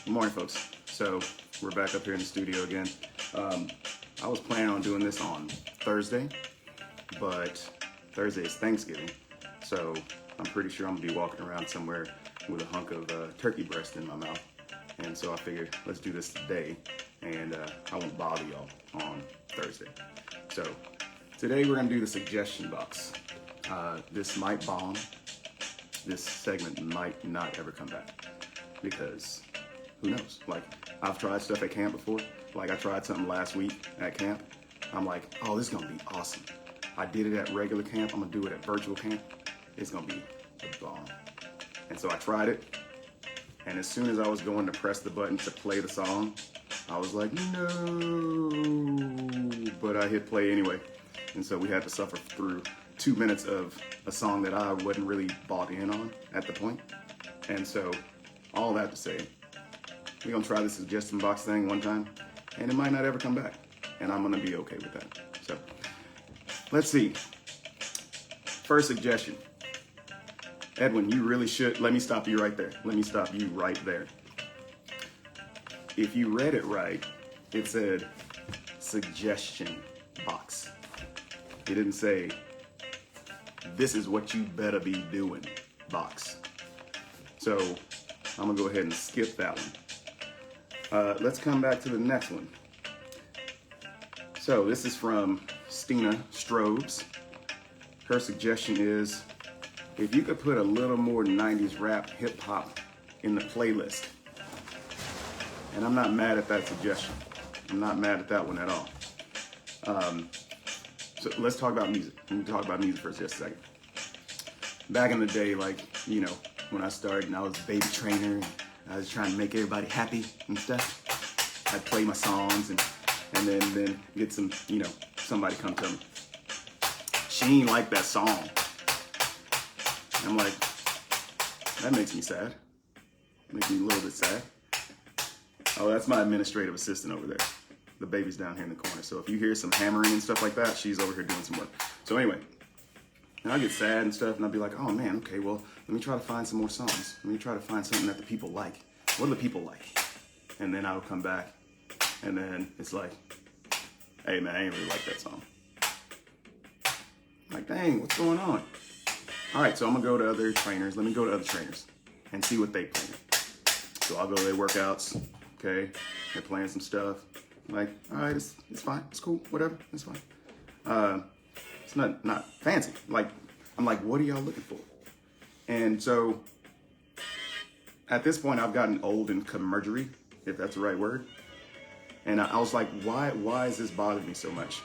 Good morning, folks. So we're back up here in the studio again. I was planning on doing this on Thursday, but Thursday is Thanksgiving, so I'm pretty sure I'm gonna be walking around somewhere with a hunk of turkey breast in my mouth. And so I figured let's do this today, and I won't bother y'all on Thursday. So today we're gonna do the suggestion box. This might bomb. This segment might not ever come back because who knows? Like, I've tried stuff at camp before. Like, I tried something last week at camp. I'm like, oh, this is gonna be awesome. I did it at regular camp. I'm gonna do it at virtual camp. It's gonna be a bomb. And so I tried it. And as soon as I was going to press the button to play the song, I was like, no. But I hit play anyway. And so we had to suffer through 2 minutes of a song that I wasn't really bought in on at the point. And so all that to say, we're gonna try the suggestion box thing one time, and it might not ever come back, and I'm gonna be okay with that. So let's see. First suggestion. Edwin, you really should, let me stop you right there. Let me stop you right there. If you read it right, it said suggestion box. It didn't say, this is what you better be doing box. So I'm gonna go ahead and skip that one. Let's come back to the next one. So this is from Stina Strobes. Her suggestion is, if you could put a little more 90s rap hip hop in the playlist. And I'm not mad at that suggestion. I'm not mad at that one at all. So let's talk about music. Let me talk about music for just a second. Back in the day, like, you know, when I started and I was a baby trainer, I was trying to make everybody happy and stuff. I'd play my songs and then get some, you know, somebody come tell me, she ain't like that song. And I'm like, that makes me sad. Makes me a little bit sad. Oh, that's my administrative assistant over there. The baby's down here in the corner. So if you hear some hammering and stuff like that, she's over here doing some work. So anyway, and I get sad and stuff, and I'll be like, oh man, okay, well, let me try to find some more songs. Let me try to find something that the people like. What do the people like? And then I'll come back, and then it's like, hey man, I ain't really like that song. I'm like, dang, what's going on? All right, so I'm gonna go to other trainers. Let me go to other trainers and see what they play. So I'll go to their workouts, okay? They're playing some stuff. I'm like, all right, it's fine, it's cool, whatever, it's fine. It's not fancy. Like, I'm like, what are y'all looking for? And so at this point, I've gotten old and commergery, if that's the right word. And I was like, why is this bothering me so much?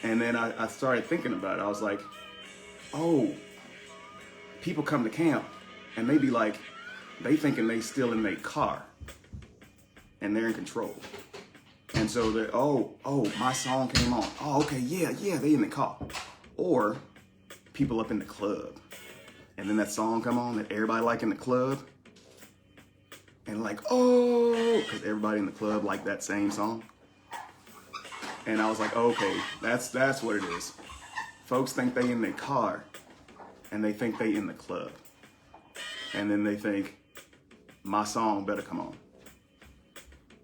And then I started thinking about it. I was like, oh, people come to camp and they be like, they thinking they still in their car and they're in control. And so they're, oh, my song came on. Oh, okay, yeah, they in the car. Or people up in the club. And then that song come on that everybody like in the club. And like, oh, because everybody in the club like that same song. And I was like, okay, that's what it is. Folks think they in their car and they think they in the club. And then they think my song better come on.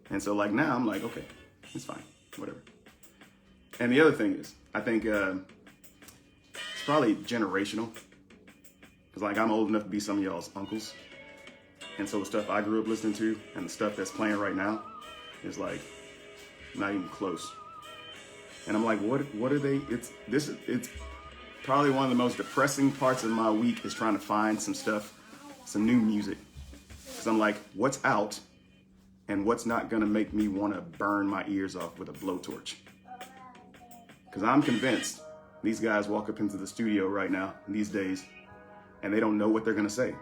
And so like now I'm like, okay, it's fine, whatever. And the other thing is, I think it's probably generational. Because like I'm old enough to be some of y'all's uncles. And so the stuff I grew up listening to and the stuff that's playing right now is like not even close. And I'm like, what are they? It's probably one of the most depressing parts of my week is trying to find some stuff, some new music. Because I'm like, what's out and what's not gonna make me wanna burn my ears off with a blowtorch? Because I'm convinced these guys walk up into the studio right now, these days, and they don't know what they're gonna say.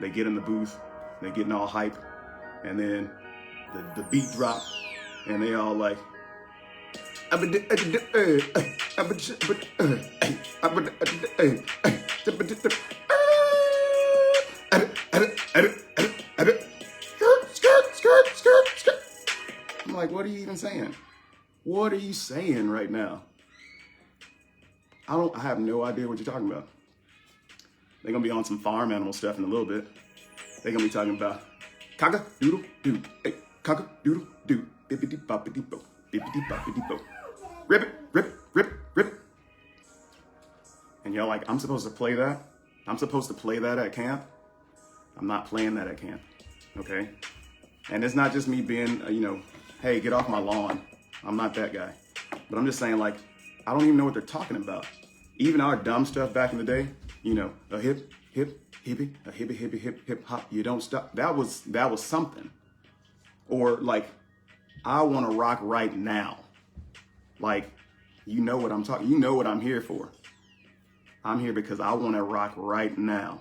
They get in the booth, they're getting all hype, and then the beat drop, and they all like, I'm like, what are you even saying? What are you saying right now? I have no idea what you're talking about. They're gonna be on some farm animal stuff in a little bit. They're gonna be talking about Cock-a-doodle-doo. Hey, cock-a-doodle-doo. Bippity-boppity-bo. Bippity-boppity-bo. Rip it, rip, rip, rip. And you're like, I'm supposed to play that? I'm supposed to play that at camp? I'm not playing that at camp, okay? And it's not just me being, hey, get off my lawn. I'm not that guy. But I'm just saying, like, I don't even know what they're talking about. Even our dumb stuff back in the day, a hip, hip, hippie, a hippie, hippie, hip, hip, hop, you don't stop. That was something. Or like, I want to rock right now. Like, you know what I'm talking, you know what I'm here for. I'm here because I want to rock right now.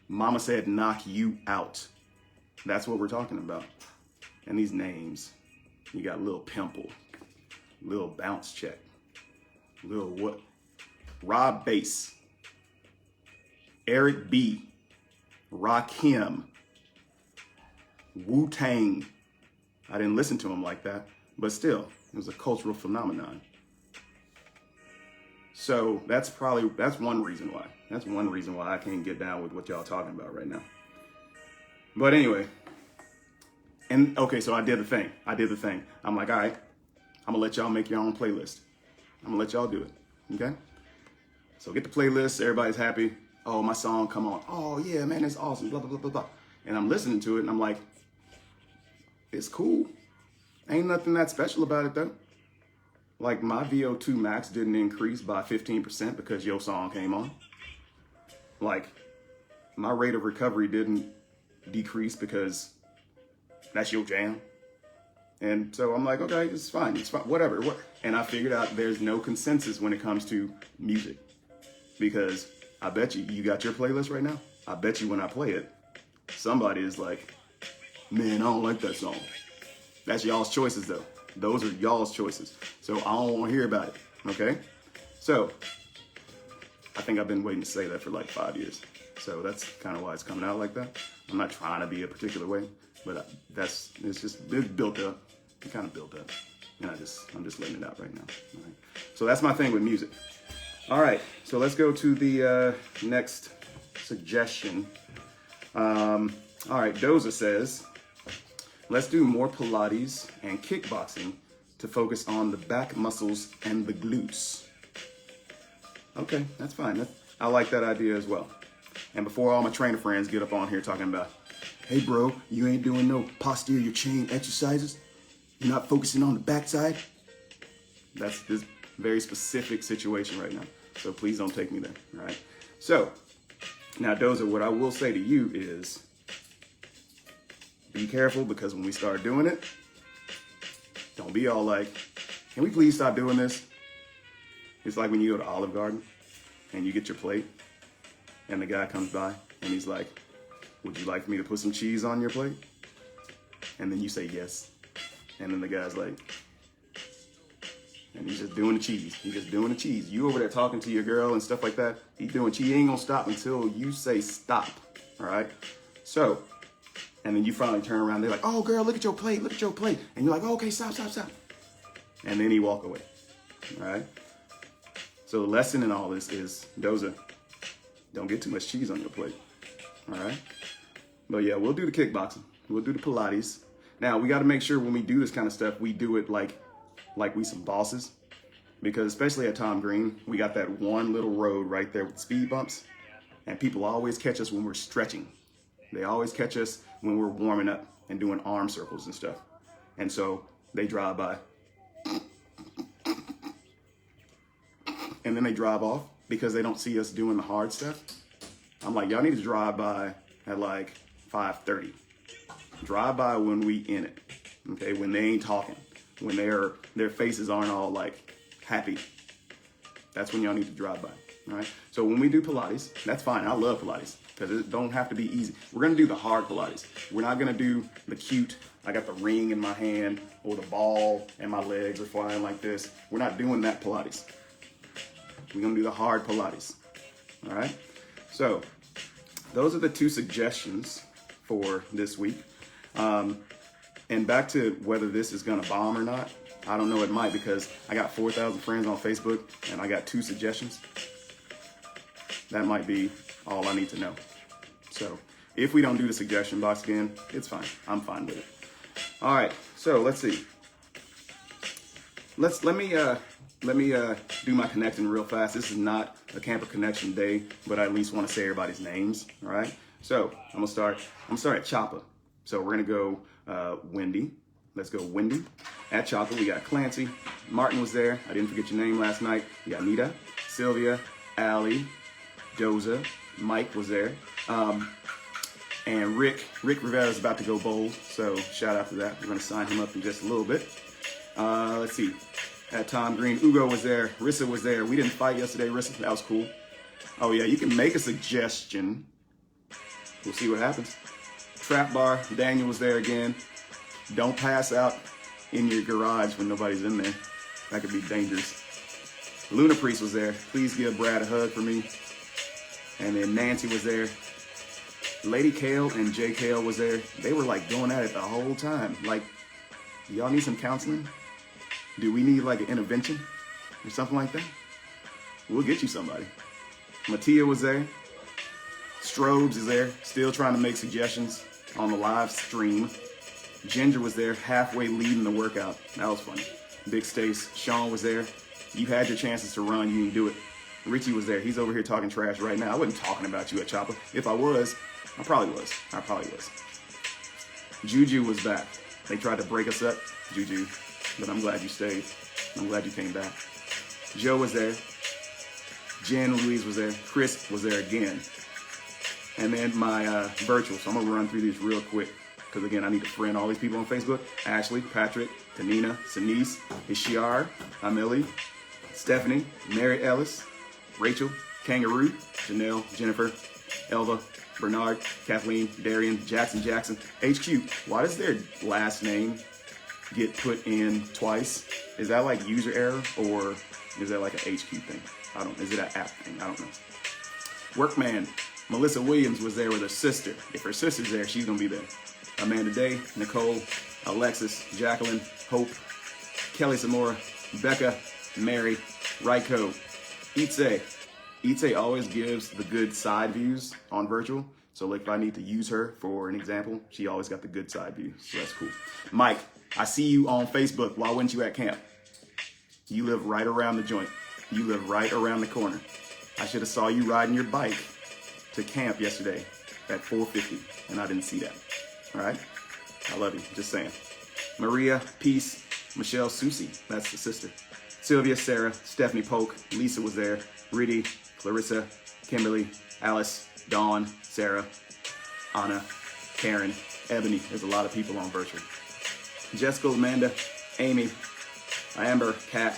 Mama said, knock you out. That's what we're talking about. And these names, you got Lil Pimple, Lil Bounce Check, Lil what? Rob Bass, Eric B, Rakim, Wu-Tang. I didn't listen to him like that, but still, it was a cultural phenomenon. So that's one reason why. That's one reason why I can't get down with what y'all talking about right now. But anyway, and okay, so I did the thing. I'm like, all right, I'm gonna let y'all make your own playlist. I'm gonna let y'all do it, okay? So get the playlist, everybody's happy. Oh, my song come on. Oh yeah, man, it's awesome, blah, blah, blah, blah, blah. And I'm listening to it and I'm like, it's cool. Ain't nothing that special about it though. Like my VO2 max didn't increase by 15% because your song came on. Like my rate of recovery didn't decrease because that's your jam. And so I'm like, okay, it's fine, whatever. And I figured out there's no consensus when it comes to music. Because I bet you got your playlist right now. I bet you when I play it, somebody is like, man, I don't like that song. That's y'all's choices though. Those are y'all's choices. So I don't want to hear about it, okay? So I think I've been waiting to say that for like 5 years. So that's kind of why it's coming out like that. I'm not trying to be a particular way, but it's built up. It kind of built up. And I'm just letting it out right now. All right. So that's my thing with music. All right, so let's go to the next suggestion. All right, Doza says, let's do more Pilates and kickboxing to focus on the back muscles and the glutes. Okay, that's fine. I like that idea as well. And before all my trainer friends get up on here talking about, hey bro, you ain't doing no posterior chain exercises? You're not focusing on the backside? That's this very specific situation right now. So please don't take me there, all right? So, now Doza, what I will say to you is, be careful because when we start doing it, don't be all like, can we please stop doing this? It's like when you go to Olive Garden and you get your plate and the guy comes by and he's like, would you like me to put some cheese on your plate? And then you say yes. And then the guy's like, and he's just doing the cheese. He's just doing the cheese. You over there talking to your girl and stuff like that. He's doing cheese. He ain't gonna stop until you say stop, all right? So, and then you finally turn around. They're like, oh, girl, look at your plate. Look at your plate. And you're like, oh, okay, stop. And then he walk away, all right? So the lesson in all this is, Doza, don't get too much cheese on your plate, all right? But yeah, we'll do the kickboxing. We'll do the Pilates. Now, we got to make sure when we do this kind of stuff, we do it like we some bosses. Because especially at Tom Green, we got that one little road right there with speed bumps. And people always catch us when we're stretching. They always catch us when we're warming up and doing arm circles and stuff. And so they drive by. And then they drive off because they don't see us doing the hard stuff. I'm like, y'all need to drive by at like 5:30. Drive by when we in it, okay? When they ain't talking, when their faces aren't all like happy. That's when y'all need to drive by, all right? So when we do Pilates, that's fine. I love Pilates because it don't have to be easy. We're gonna do the hard Pilates. We're not gonna do the cute, I got the ring in my hand or the ball and my legs are flying like this. We're not doing that Pilates. We're gonna do the hard Pilates, all right? So those are the two suggestions for this week. And back to whether this is gonna bomb or not, I don't know, it might, because I got 4,000 friends on Facebook and I got 2 suggestions. That might be all I need to know. So If we don't do the suggestion box again, it's fine. I'm fine with it. All right, so let's see. Let me do my connecting real fast. This is not a camper connection day, but I at least want to say everybody's names. All right. So I'm gonna start at Choppa. So we're gonna go Wendy. Let's go Wendy. At Choppa, we got Clancy. Martin was there. I didn't forget your name last night. We got Nita, Sylvia, Allie, Doza. Mike was there. And Rick Rivera is about to go bold. So shout out to that. We're gonna sign him up in just a little bit. Let's see. At Tom Green, Ugo was there. Rissa was there. We didn't fight yesterday, Rissa. That was cool. Oh yeah, you can make a suggestion. We'll see what happens. Trap Bar, Daniel was there again. Don't pass out in your garage when nobody's in there. That could be dangerous. Luna Priest was there. Please give Brad a hug for me. And then Nancy was there. Lady Kale and J Kale was there. They were like going at it the whole time. Like, y'all need some counseling? Do we need like an intervention or something like that? We'll get you somebody. Mattia was there. Strobes is there, still trying to make suggestions on the live stream. Ginger was there, halfway leading the workout. That was funny. Big Stace, Sean was there. You had your chances to run, you didn't do it. Richie was there. He's over here talking trash right now. I wasn't talking about you at Choppa. If I was, I probably was. Juju was back. They tried to break us up, Juju, but I'm glad you stayed. I'm glad you came back. Joe was there. Jen Louise was there. Chris was there again. And then my virtual. So I'm going to run through these real quick because, again, I need to friend all these people on Facebook. Ashley, Patrick, Tanina, Sinise, Ishiar, Amelie, Stephanie, Mary Ellis, Rachel, Kangaroo, Janelle, Jennifer, Elva, Bernard, Kathleen, Darian, Jackson, HQ. Why does their last name get put in twice? Is that like user error or is that like an HQ thing? Is it an app thing? I don't know. Workman, Melissa Williams was there with her sister. If her sister's there, she's gonna be there. Amanda Day, Nicole, Alexis, Jacqueline, Hope, Kelly Samora, Becca, Mary, Raiko, Itze always gives the good side views on virtual. So like if I need to use her for an example, she always got the good side view. So that's cool. Mike, I see you on Facebook. Why weren't you at camp? You live right around the joint. You live right around the corner. I should have saw you riding your bike to camp yesterday at 4:50 and I didn't see that. All right? I love you. Just saying. Maria, Peace, Michelle, Susie. That's the sister. Sylvia, Sarah, Stephanie Polk, Lisa was there. Riddy, Clarissa, Kimberly, Alice, Dawn, Sarah, Anna, Karen, Ebony. There's a lot of people on virtual. Jessica, Amanda, Amy, Amber, Kat,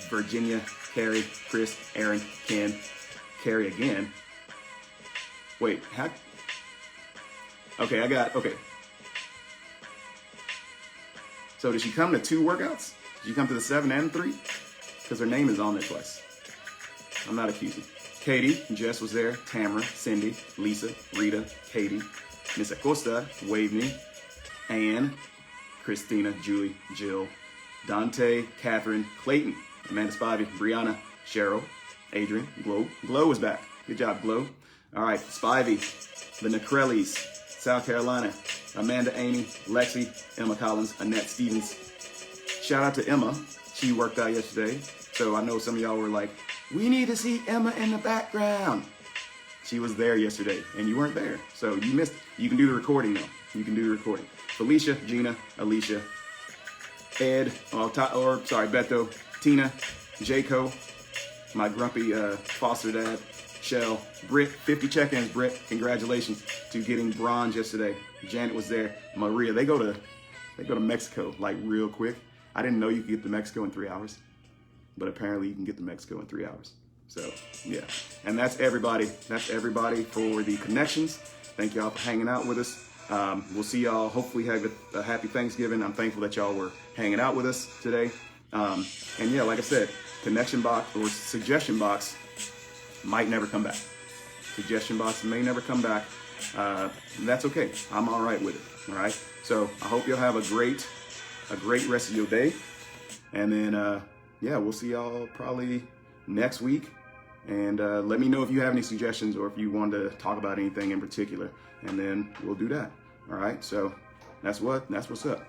Virginia, Carrie, Chris, Aaron, Ken, Carrie again. Wait, how? Okay, okay. So did she come to 2 workouts? Did she come to the 7 and 3? Because her name is on there twice. I'm not accusing. Katie, Jess was there. Tamara, Cindy, Lisa, Rita, Katie, Miss Acosta, Wave Me, Anne, Christina, Julie, Jill, Dante, Catherine, Clayton, Amanda Spivey, Brianna, Cheryl, Adrian, Glow was back. Good job, Glow. All right, Spivey, the Necrellis, South Carolina, Amanda Amy, Lexi, Emma Collins, Annette Stevens. Shout out to Emma. She worked out yesterday. So I know some of y'all were like, we need to see Emma in the background. She was there yesterday and you weren't there. So you missed. You can do the recording though. You can do the recording. Felicia, Gina, Alicia, Ed, Beto, Tina, Jaco, my grumpy foster dad, Shell, Britt, 50 check-ins, Britt. Congratulations to getting bronze yesterday. Janet was there. Maria, they go to Mexico like real quick. I didn't know you could get to Mexico in 3 hours, but apparently you can get to Mexico in 3 hours. So yeah, and that's everybody. That's everybody for the connections. Thank y'all for hanging out with us. We'll see y'all. Hopefully have a happy Thanksgiving. I'm thankful that y'all were hanging out with us today. And yeah, like I said, connection box or suggestion box might never come back. Suggestion box may never come back. That's okay. I'm all right with it. All right. So I hope you'll have a great rest of your day. And then, yeah, we'll see y'all probably next week And let me know if you have any suggestions or if you want to talk about anything in particular, and then we'll do that. All right, so that's what's up.